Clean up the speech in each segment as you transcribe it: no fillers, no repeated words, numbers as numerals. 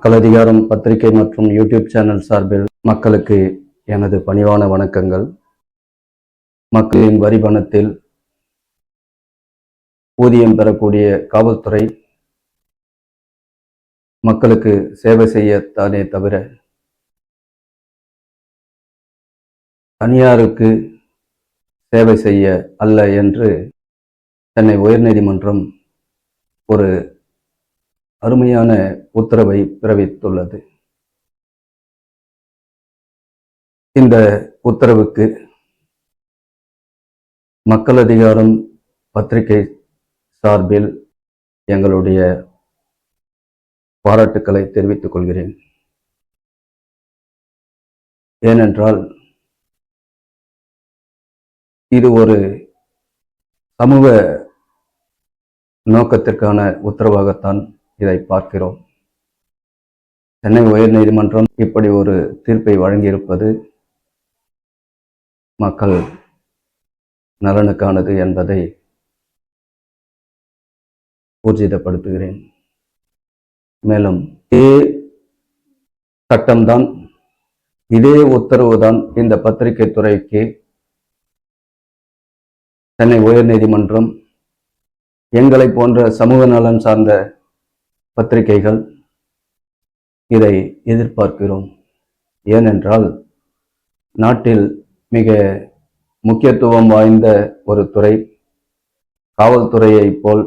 மக்கள் அதிகாரம் பத்திரிகை மற்றும் யூடியூப் சேனல் சார்பில் மக்களுக்கு எனது பணிவான வணக்கங்கள். மக்களின் வரி பணத்தில் ஊதியம் பெறக்கூடிய காவல்துறை மக்களுக்கு சேவை செய்யத்தானே தவிர தனியாருக்கு சேவை செய்ய அல்ல என்று சென்னை உயர்நீதிமன்றம் ஒரு அருமையான உத்தரவை பிறப்பித்துள்ளது. இந்த உத்தரவுக்கு மக்கள் அதிகாரம் பத்திரிகை சார்பில் எங்களுடைய பாராட்டுக்களை தெரிவித்துக் கொள்கிறேன். ஏனென்றால் இது ஒரு சமூக நோக்கத்திற்கான உத்தரவாகத்தான் இதை பார்க்கிறோம். சென்னை உயர்நீதிமன்றம் இப்படி ஒரு தீர்ப்பை வழங்கியிருப்பது மக்கள் நலனுக்கானது என்பதை ஊர்ஜிதப்படுத்துகிறேன். மேலும் இதே சட்டம்தான், இதே உத்தரவுதான் இந்த பத்திரிகை துறைக்கு சென்னை உயர்நீதிமன்றம் எங்களை போன்ற சமூக நலன் சார்ந்த பத்திரிகைகள் இதை எதிர்பார்க்கிறோம். ஏனென்றால் நாட்டில் மிக முக்கியத்துவம் வாய்ந்த ஒரு துறை, காவல்துறையை போல்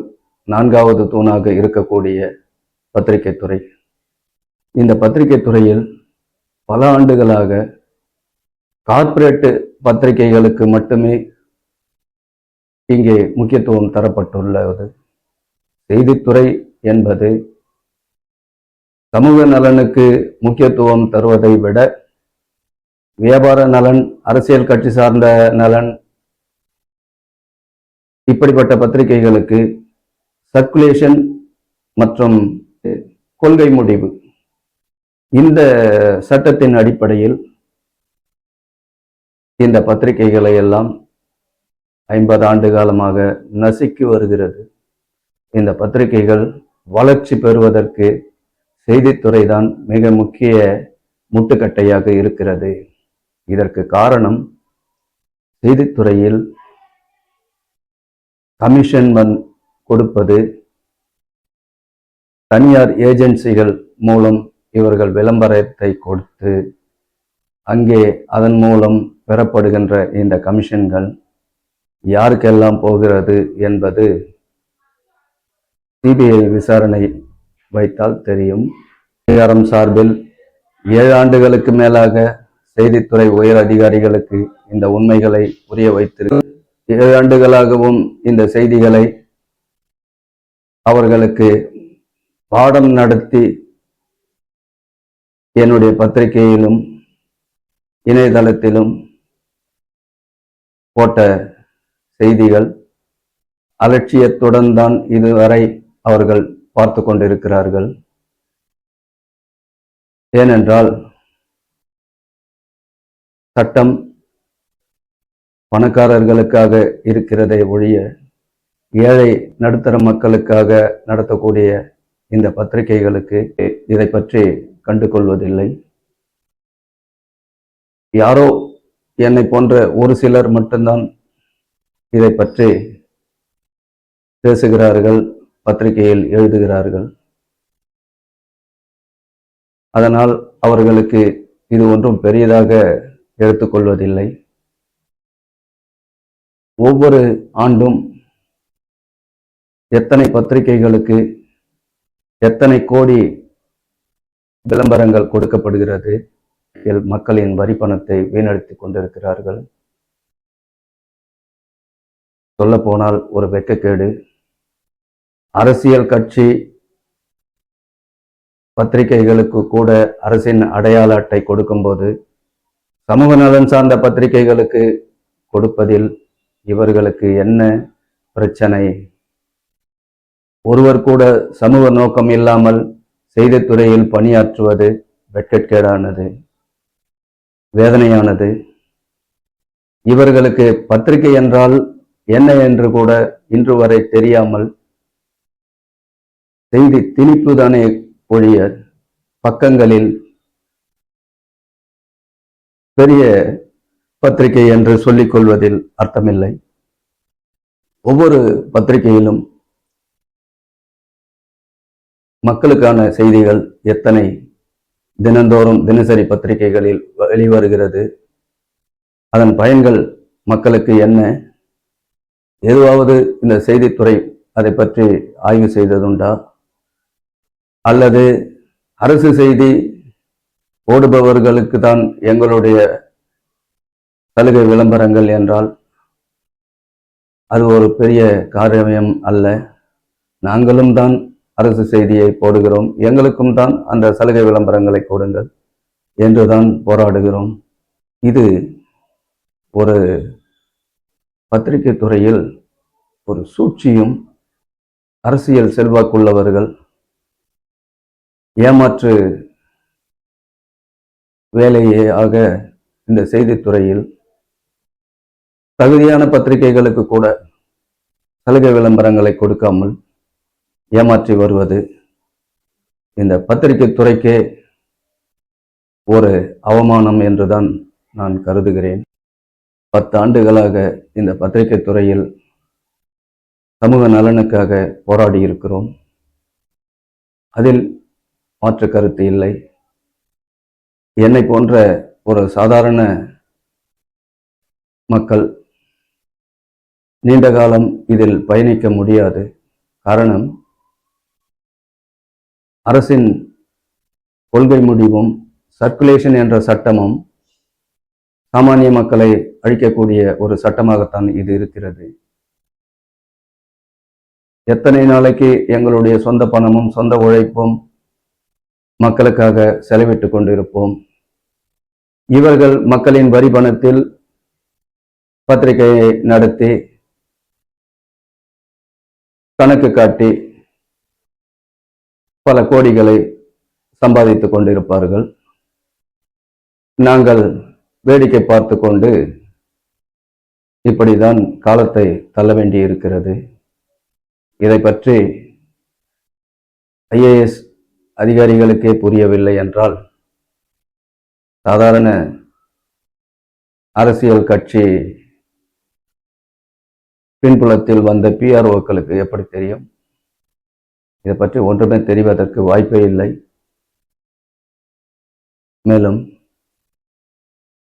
நான்காவது தூணாக இருக்கக்கூடிய பத்திரிகை துறை. இந்த பத்திரிகை துறையில் பல ஆண்டுகளாக கார்ப்பரேட் பத்திரிகைகளுக்கு மட்டுமே இங்கே முக்கியத்துவம் தரப்பட்டுள்ளது. செய்தித்துறை என்பது சமூக நலனுக்கு முக்கியத்துவம் தருவதை விட வியாபார நலன், அரசியல் கட்சி சார்ந்த நலன், இப்படிப்பட்ட பத்திரிகைகளுக்கு சர்க்குலேஷன் மற்றும் கொள்கை முடிவு, இந்த சட்டத்தின் அடிப்படையில் இந்த பத்திரிகைகளை எல்லாம் 50 ஆண்டு காலமாக நசுக்கி வருகிறது. இந்த பத்திரிகைகள் வளர்ச்சி பெறுவதற்கு செய்தித்துறை தான் மிக முக்கிய முட்டுக்கட்டையாக இருக்கிறது. இதற்கு காரணம், செய்தித்துறையில் கமிஷன் கொடுப்பது, தனியார் ஏஜென்சிகள் மூலம் இவர்கள் விளம்பரத்தை கொடுத்து அங்கே அதன் மூலம் பெறப்படுகின்ற இந்த கமிஷன்கள் யாருக்கெல்லாம் போகிறது என்பது சிபிஐ விசாரணை வைத்தால் தெரியும். அதிகாரம் சார்பில் 7 ஆண்டுகளுக்கு மேலாக செய்தித்துறை உயர் அதிகாரிகளுக்கு இந்த உண்மைகளை புரிய வைத்திருக்கு. 7 ஆண்டுகளாகவும் இந்த செய்திகளை அவர்களுக்கு பாடம் நடத்தி என்னுடைய பத்திரிகையிலும் இணையதளத்திலும் போட்ட செய்திகள் அலட்சியத்துடன் தான் இதுவரை அவர்கள் பார்த்து கொண்டிருக்கிறார்கள். ஏனென்றால் சட்டம் பணக்காரர்களுக்காக இருக்கிறதை ஒழிய ஏழை நடுத்தர மக்களுக்காக நடத்தக்கூடிய இந்த பத்திரிகைகளுக்கு இதை பற்றி கண்டு கொள்வதில்லை. யாரோ என்னை போன்ற ஒரு சிலர் மட்டும்தான் இதை பற்றி பேசுகிறார்கள், பத்திரிகையில் எழுதுகிறார்கள். அதனால் அவர்களுக்கு இது ஒன்றும் பெரியதாக எடுத்துக்கொள்வதில்லை. ஒவ்வொரு ஆண்டும் எத்தனை பத்திரிகைகளுக்கு எத்தனை கோடி விளம்பரங்கள் கொடுக்கப்படுகிறது. மக்களின் வரி பணத்தை வீணடித்து கொண்டிருக்கிறார்கள். சொல்ல போனால் ஒரு வெட்கக்கேடு. அரசியல் கட்சி பத்திரிகைகளுக்கு கூட அரசின் அடையாள அட்டை கொடுக்கும்போது சமூக நலன் சார்ந்த பத்திரிகைகளுக்கு கொடுப்பதில் இவர்களுக்கு என்ன பிரச்சனை? ஒருவர் கூட சமூக நோக்கம் இல்லாமல் செய்தித்துறையில் பணியாற்றுவது வெட்கக்கேடானது, வேதனையானது. இவர்களுக்கு பத்திரிகை என்றால் என்ன என்று கூட இன்று வரை தெரியாமல் செய்தி திணிப்பு தானே ஒழிய பக்கங்களில் பெரிய பத்திரிகை என்று சொல்லிக் கொள்வதில் அர்த்தமில்லை. ஒவ்வொரு பத்திரிகையிலும் மக்களுக்கான செய்திகள் எத்தனை தினந்தோறும் தினசரி பத்திரிகைகளில் வெளிவருகிறது, அதன் பயன்கள் மக்களுக்கு என்ன, எதுவாவது இந்த செய்தித்துறை அதை பற்றி ஆய்வு செய்ததுண்டா? அல்லது அரசு செய்தி ஓடுபவர்களுக்கு தான் எங்களுடைய சலுகை விளம்பரங்கள் என்றால் அது ஒரு பெரிய காரியம் அல்ல. நாங்களும் தான் அரசு செய்தியை போடுகிறோம், எங்களுக்கும் தான் அந்த சலுகை விளம்பரங்களை கொடுங்கள் என்றுதான் போராடுகிறோம். இது ஒரு பத்திரிகை துறையில் ஒரு சூழ்ச்சியும், அரசியல் செல்வாக்குள்ளவர்கள் ஏமாற்று வேலையே ஆக இந்த செய்தித்துறையில் தகுதியான பத்திரிகைகளுக்கு கூட சலுகை விளம்பரங்களை கொடுக்காமல் ஏமாற்றி வருவது இந்த பத்திரிகை துறைக்கே ஒரு அவமானம் என்றுதான் நான் கருதுகிறேன். 10 ஆண்டுகளாக இந்த பத்திரிகை துறையில் சமூக நலனுக்காக போராடி இருக்கிறோம். அதில் மாற்று கருத்து இல்லை. என்னை போன்ற ஒரு சாதாரண மக்கள் நீண்ட காலம் இதில் பயணிக்க முடியாது. காரணம், அரசின் கொள்கை முடிவும் சர்க்குலேஷன் என்ற சட்டமும் சாமானிய மக்களை அழிக்கக்கூடிய ஒரு சட்டமாகத்தான் இது இருக்கிறது. எத்தனை நாளைக்கு எங்களுடைய சொந்த பணமும் சொந்த உழைப்பும் மக்களுக்காக செலவிட்டு கொண்டிருப்போம்? இவர்கள் மக்களின் வரி பணத்தில் பத்திரிகையை நடத்தி கணக்கு காட்டி பல கோடிகளை சம்பாதித்துக் கொண்டிருப்பார்கள். நாங்கள் வேடிக்கை பார்த்து கொண்டு இப்படிதான் காலத்தை தள்ள வேண்டி இருக்கிறது. இதை பற்றி ஐஏஎஸ் அதிகாரிகளுக்கே புரியவில்லை என்றால் சாதாரண அரசியல் கட்சி பின்புலத்தில் வந்த பிஆர்ஓக்களுக்கு எப்படி தெரியும்? இதை பற்றி ஒன்றுமே தெரிவதற்கு வாய்ப்பே இல்லை. மேலும்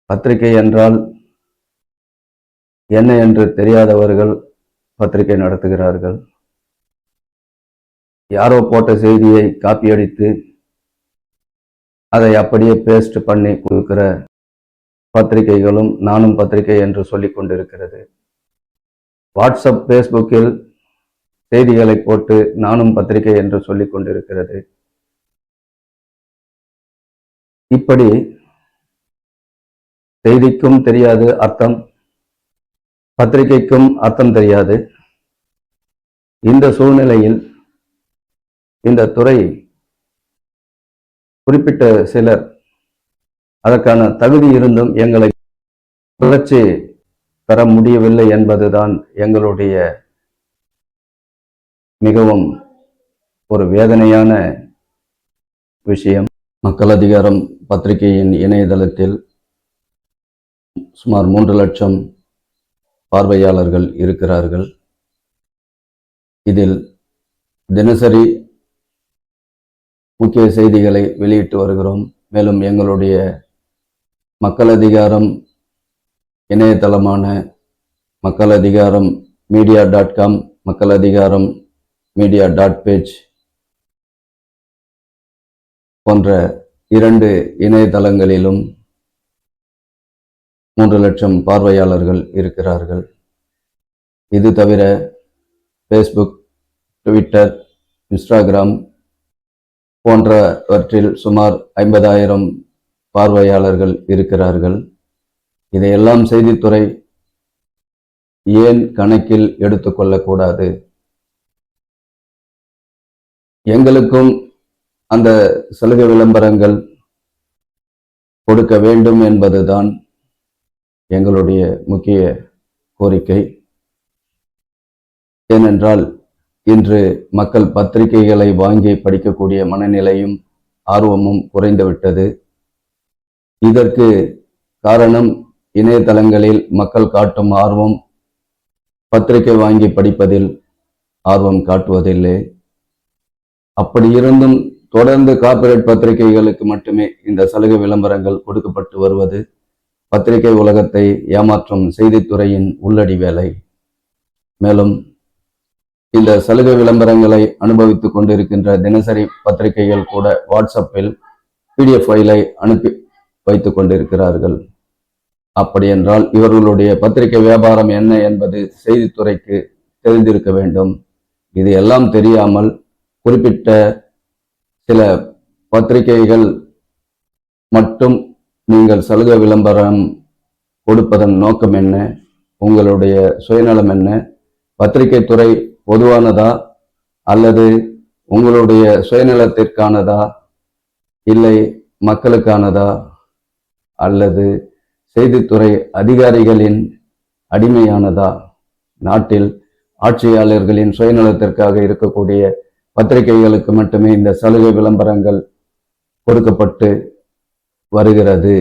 பத்திரிகை என்றால் என்ன என்று தெரியாதவர்கள் பத்திரிகை நடத்துகிறார்கள். யாரோ போட்ட செய்தியை காப்பி அடித்து அதை அப்படியே பேஸ்ட் பண்ணி கொடுக்கிற பத்திரிகைகளும் நானும் பத்திரிகை என்று சொல்லிக் கொண்டிருக்கிறது. வாட்ஸ்அப், ஃபேஸ்புக்கில் செய்திகளை போட்டு நானும் பத்திரிகை என்று சொல்லிக் கொண்டிருக்கிறது. இப்படி செய்திக்கும் தெரியாது அர்த்தம், பத்திரிகைக்கும் அர்த்தம் தெரியாது. இந்த சூழ்நிலையில் இந்த துறை குறிப்பிட்ட சிலர் அதற்கான தகுதி இருந்தும் எங்களை வளர்ச்சி பெற முடியவில்லை என்பதுதான் எங்களுடைய மிகவும் ஒரு வேதனையான விஷயம். மக்கள் அதிகாரம் பத்திரிகையின் இணையதளத்தில் சுமார் 3 லட்சம் பார்வையாளர்கள் இருக்கிறார்கள். இதில் தினசரி முக்கிய செய்திகளை வெளியிட்டு வருகிறோம். மேலும் எங்களுடைய மக்கள் அதிகாரம் இணையதளமான மக்கள் அதிகாரம் media.com, மக்கள் அதிகாரம் media.page போன்ற 2 இணையதளங்களிலும் 3 லட்சம் பார்வையாளர்கள் இருக்கிறார்கள். இது தவிர ஃபேஸ்புக், ட்விட்டர், இன்ஸ்டாகிராம் போன்றவற்றில் சுமார் 50,000 பார்வையாளர்கள் இருக்கிறார்கள். இதையெல்லாம் செய்தித்துறை ஏன் கணக்கில் எடுத்துக்கொள்ளக்கூடாது? எங்களுக்கும் அந்த சலுகை விளம்பரங்கள் கொடுக்க வேண்டும் என்பதுதான் எங்களுடைய முக்கிய கோரிக்கை. ஏனென்றால் இன்று மக்கள் பத்திரிகைகளை வாங்கி படிக்கக்கூடிய மனநிலையும் ஆர்வமும் குறைந்துவிட்டது. இதற்கு காரணம் இணையதளங்களில் மக்கள் காட்டும் ஆர்வம் பத்திரிகை வாங்கி படிப்பதில் ஆர்வம் காட்டுவதில்லை. அப்படி இருந்தும் தொடர்ந்து கார்ப்பரேட் பத்திரிகைகளுக்கு மட்டுமே இந்த சலுகை விளம்பரங்கள் கொடுக்கப்பட்டு வருவது பத்திரிகை உலகத்தை ஏமாற்றும் செய்தித்துறையின் உள்ளடி வேலை. மேலும் இந்த சலுகை விளம்பரங்களை அனுபவித்துக் கொண்டிருக்கின்ற தினசரி பத்திரிகைகள் கூட வாட்ஸ்அப்பில் PDF ஃபைலை அனுப்பி வைத்துக் கொண்டிருக்கிறார்கள். அப்படி என்றால் இவர்களுடைய பத்திரிகை வியாபாரம் என்ன என்பது செய்தித்துறைக்கு தெரிந்திருக்க வேண்டும். இது எல்லாம் தெரியாமல் குறிப்பிட்ட சில பத்திரிகைகள் மட்டும் நீங்கள் சலுகை விளம்பரம் கொடுப்பதன் நோக்கம் என்ன, உங்களுடைய சுயநலம் என்ன, பத்திரிகை துறை பொதுவானதா அல்லது உங்களுடைய சுயநலத்திற்கானதா, இல்லை மக்களுக்கானதா, அல்லது செய்தித்துறை அதிகாரிகளின் அடிமையானதா? நாட்டில் ஆட்சியாளர்களின் சுயநலத்திற்காக இருக்கக்கூடிய பத்திரிகைகளுக்கு மட்டுமே இந்த சலுகை விளம்பரங்கள் கொடுக்கப்பட்டு வருகிறது.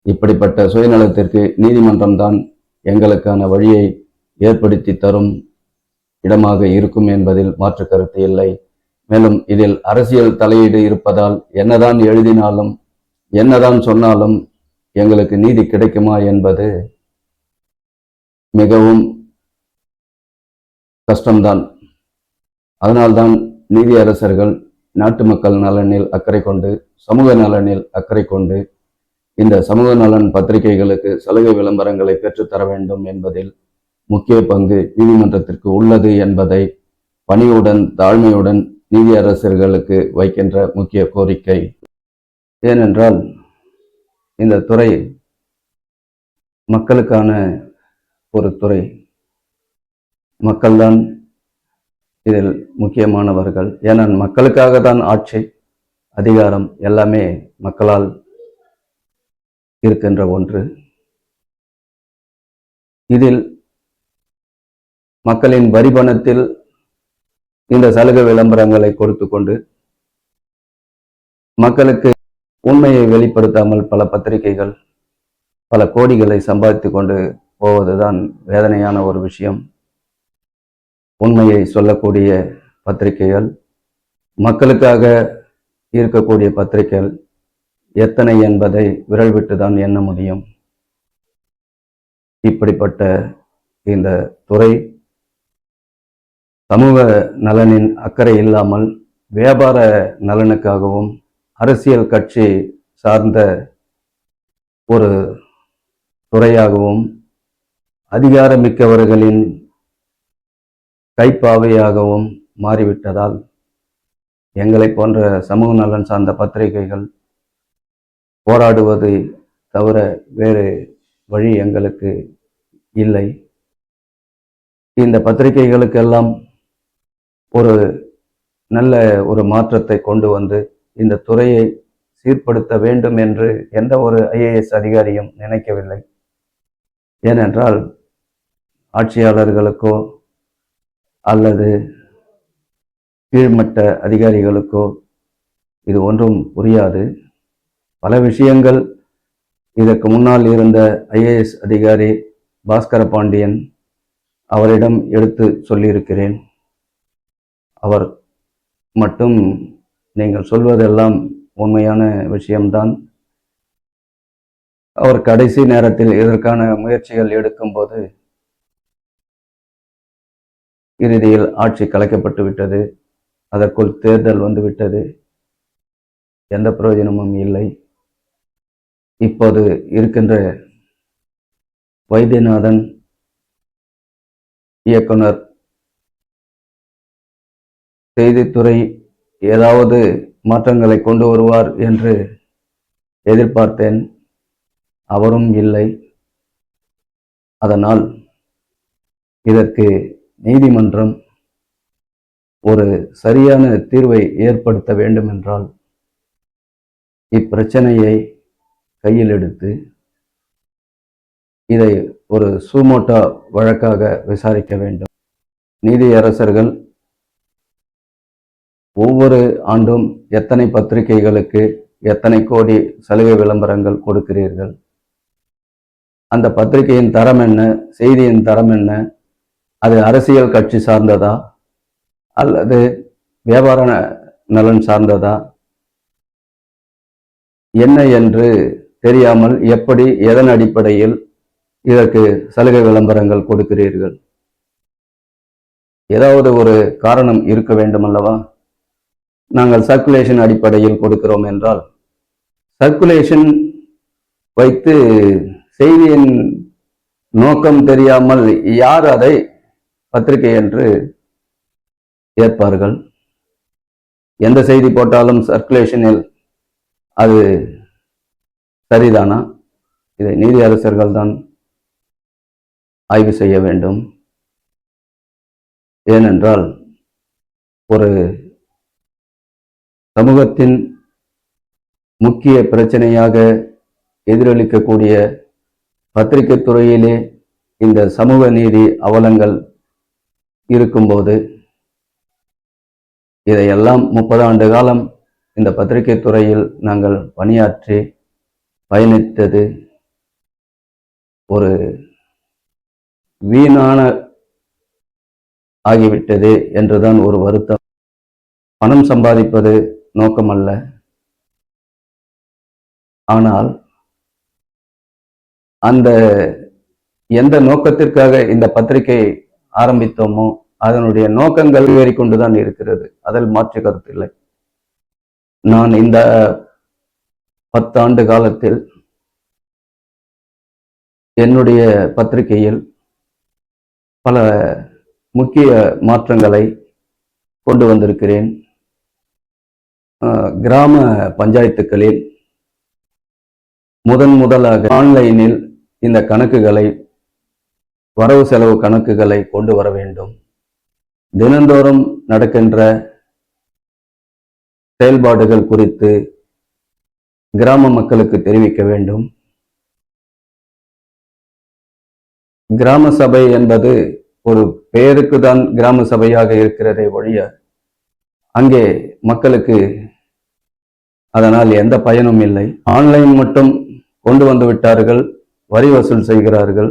இப்படிப்பட்ட சுயநலத்திற்கு நீதிமன்றம் தான் எங்களுக்கான வழியை ஏற்படுத்தி தரும் இடமாக இருக்கும் என்பதில் மாற்று கருத்து இல்லை. மேலும் இதில் அரசியல் தலையீடு இருப்பதால் என்னதான் எழுதினாலும் என்னதான் சொன்னாலும் எங்களுக்கு நீதி கிடைக்குமா என்பது மிகவும் கஷ்டம்தான். அதனால்தான் நீதியரசர்கள் நாட்டு மக்கள் நலனில் அக்கறை கொண்டு, சமூக நலனில் அக்கறை கொண்டு இந்த சமூக நலன் பத்திரிகைகளுக்கு சலுகை விளம்பரங்களை பெற்றுத்தர வேண்டும் என்பதில் முக்கிய பங்கு நீதிமன்றத்திற்கு உள்ளது என்பதை பணிவுடன் தாழ்மையுடன் நீதியரசர்களுக்கு வைக்கின்ற முக்கிய கோரிக்கை. ஏனென்றால் இந்த துறை மக்களுக்கான ஒரு துறை. மக்கள்தான் இதில் முக்கியமானவர்கள். ஏனால் மக்களுக்காக தான் ஆட்சி, அதிகாரம் எல்லாமே மக்களால் இருக்கின்ற ஒன்று. இதில் மக்களின் வரி பணத்தில் இந்த சலுகை விளம்பரங்களை கொடுத்து கொண்டு மக்களுக்கு உண்மையை வெளிப்படுத்தாமல் பல பத்திரிகைகள் பல கோடிகளை சம்பாதித்து கொண்டு போவதுதான் வேதனையான ஒரு விஷயம். உண்மையை சொல்லக்கூடிய பத்திரிகைகள், மக்களுக்காக இருக்கக்கூடிய பத்திரிகைகள் எத்தனை என்பதை விரல் விட்டுதான் எண்ண முடியும். இப்படிப்பட்ட இந்த துறை சமூக நலனின் அக்கறை இல்லாமல் வியாபார நலனுக்காகவும் அரசியல் கட்சி சார்ந்த ஒரு துறையாகவும் அதிகாரமிக்கவர்களின் கைப்பாவையாகவும் மாறிவிட்டதால் எங்களை போன்ற சமூக நலன் சார்ந்த பத்திரிகைகள் போராடுவதை தவிர வேறு வழி எங்களுக்கு இல்லை. இந்த பத்திரிகைகளுக்கெல்லாம் ஒரு நல்ல ஒரு மாற்றத்தை கொண்டு வந்து இந்த துறையை சீர்படுத்த வேண்டும் என்று எந்த ஒரு IAS அதிகாரியும் நினைக்கவில்லை. ஏனென்றால் ஆட்சியாளர்களுக்கோ அல்லது கீழ்மட்ட அதிகாரிகளுக்கோ இது ஒன்றும் புரியாது. பல விஷயங்கள் இதற்கு முன்னால் இருந்த IAS அதிகாரி பாஸ்கர பாண்டியன் அவரிடம் எடுத்து சொல்லியிருக்கிறேன். அவர் மட்டும் நீங்கள் சொல்வதெல்லாம் உண்மையான விஷயம்தான். அவர் கடைசி நேரத்தில் இதற்கான முயற்சிகள் எடுக்கும்போது இறுதியில் ஆட்சி கலைக்கப்பட்டு விட்டது. அதற்குள் தேர்தல் வந்துவிட்டது. எந்த பிரயோஜனமும் இல்லை. இப்போது இருக்கின்ற வைத்தியநாதன் இயக்குனர் செய்தித்துறை ஏதாவது மாற்றங்களை கொண்டு வருவார் என்று எதிர்பார்த்தேன். அவரும் இல்லை. அதனால் இதற்கு நீதிமன்றம் ஒரு சரியான தீர்வை ஏற்படுத்த வேண்டும் என்றால் இப்பிரச்சனையை கையில் எடுத்து இதை ஒரு சூமோட்டோ வழக்காக விசாரிக்க வேண்டும். நீதியரசர்கள் ஒவ்வொரு ஆண்டும் எத்தனை பத்திரிகைகளுக்கு எத்தனை கோடி சலுகை விளம்பரங்கள் கொடுக்கிறீர்கள்? அந்த பத்திரிகையின் தரம் என்ன? செய்தியின் தரம் என்ன? அது அரசியல் கட்சி சார்ந்ததா அல்லது வியாபார நலன் சார்ந்ததா என்ன என்று தெரியாமல் எப்படி, எதன் அடிப்படையில் இதற்கு சலுகை விளம்பரங்கள் கொடுக்கிறீர்கள்? ஏதாவது ஒரு காரணம் இருக்க வேண்டும் அல்லவா? நாங்கள் சர்க்குலேஷன் அடிப்படையில் கொடுக்கிறோம் என்றால், சர்க்குலேஷன் வைத்து செய்தியின் நோக்கம் தெரியாமல் யார் அதை பத்திரிகை என்று ஏற்பார்கள்? எந்த செய்தி போட்டாலும் சர்க்குலேஷனில் அது சரிதானா? இதை நீதி அரசர்கள் தான் ஆய்வு செய்ய வேண்டும். ஏனென்றால் ஒரு சமூகத்தின் முக்கிய பிரச்சனையாக எதிரொலிக்கக்கூடிய பத்திரிகை துறையிலே இந்த சமூக நீதி அவலங்கள் இருக்கும்போது, இதையெல்லாம் 30 ஆண்டு காலம் இந்த பத்திரிகை துறையில் நாங்கள் பணியாற்றி பயணித்தது ஒரு வீணான ஆகிவிட்டது என்றுதான் ஒரு வருத்தம். பணம் சம்பாதிப்பது நோக்கமல்ல, ஆனால் அந்த எந்த நோக்கத்திற்காக இந்த பத்திரிகை ஆரம்பித்தோமோ அதனுடைய நோக்கங்கள் ஏறிக்கொண்டுதான் இருக்கிறது. அதில் மாற்று கருத்து இல்லை. நான் இந்த 10 ஆண்டு காலத்தில் என்னுடைய பத்திரிகையில் பல முக்கிய மாற்றங்களை கொண்டு வந்திருக்கிறேன். கிராம பஞ்சாயத்துக்களில் முதலாக ஆன்லைனில் இந்த கணக்குகளை, வரவு செலவு கணக்குகளை கொண்டு வர வேண்டும். தினந்தோறும் நடக்கின்ற செயல்பாடுகள் குறித்து கிராம மக்களுக்கு தெரிவிக்க வேண்டும். கிராம சபை என்பது ஒரு பெயருக்கு தான் கிராம சபையாக இருக்கிறதே ஒழிய, அங்கே மக்களுக்கு அதனால் எந்த பயனும் இல்லை. ஆன்லைன் மட்டும் கொண்டு வந்து விட்டார்கள், வரி வசூல் செய்கிறார்கள்.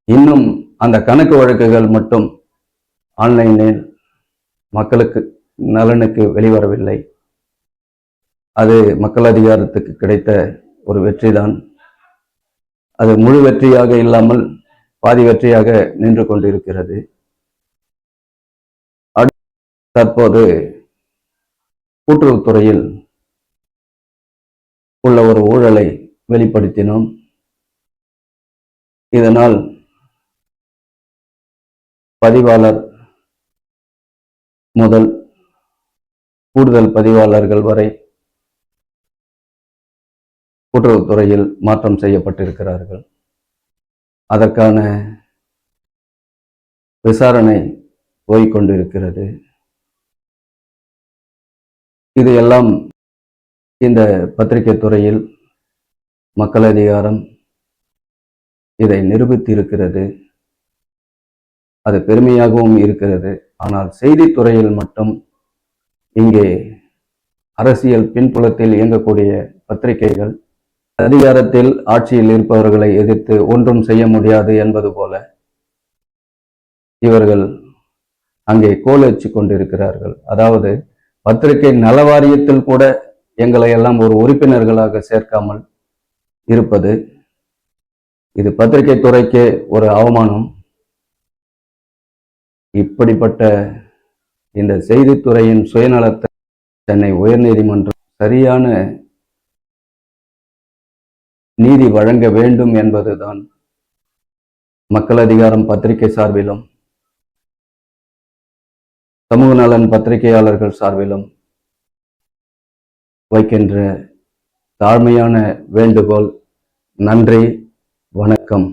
இன்னும் அந்த கணக்கு வழக்குகள் மட்டும் ஆன்லைனில் மக்களுக்கு நலனுக்கு வெளிவரவில்லை. அது மக்கள் அதிகாரத்துக்கு கிடைத்த ஒரு வெற்றிதான். அது முழு வெற்றியாக இல்லாமல் பாதி வெற்றியாக நின்று கொண்டிருக்கிறது. தற்போது கூட்டுறவுத்துறையில் உள்ள ஒரு ஊழலை வெளிப்படுத்தினோம். இதனால் பதிவாளர் முதல் கூடுதல் பதிவாளர்கள் வரை கூட்டுறவுத்துறையில் மாற்றம் செய்யப்பட்டிருக்கிறார்கள். அதற்கான விசாரணை போய்கொண்டிருக்கிறது. இது எல்லாம் இந்த பத்திரிகை துறையில் மக்கள் அதிகாரம் இதை நிரூபித்திருக்கிறது. அது பெருமையாகவும் இருக்கிறது. ஆனால் செய்தித்துறையில் மட்டும் இங்கே அரசியல் பின்புலத்தில் இயங்கக்கூடிய பத்திரிகைகள் அதிகாரத்தில் ஆட்சியில் இருப்பவர்களை எதிர்த்து ஒன்றும் செய்ய முடியாது என்பது போல இவர்கள் அங்கே கோல் வச்சு கொண்டிருக்கிறார்கள். அதாவது பத்திரிகை நல வாரியத்தில் கூட எங்களை எல்லாம் ஒரு உறுப்பினர்களாக சேர்க்காமல் இருப்பது, இது பத்திரிகை துறைக்கே ஒரு அவமானம். இப்படிப்பட்ட இந்த செய்தித்துறையின் சுயநலத்தை சென்னை உயர்நீதிமன்றம் சரியான நீதி வழங்க வேண்டும் என்பதுதான் மக்கள் அதிகாரம் பத்திரிகை சார்பிலும் சமூக நலன் பத்திரிகையாளர்கள் சார்பிலும் வைக்கின்ற தாழ்மையான வேண்டுகோள். நன்றி, வணக்கம்.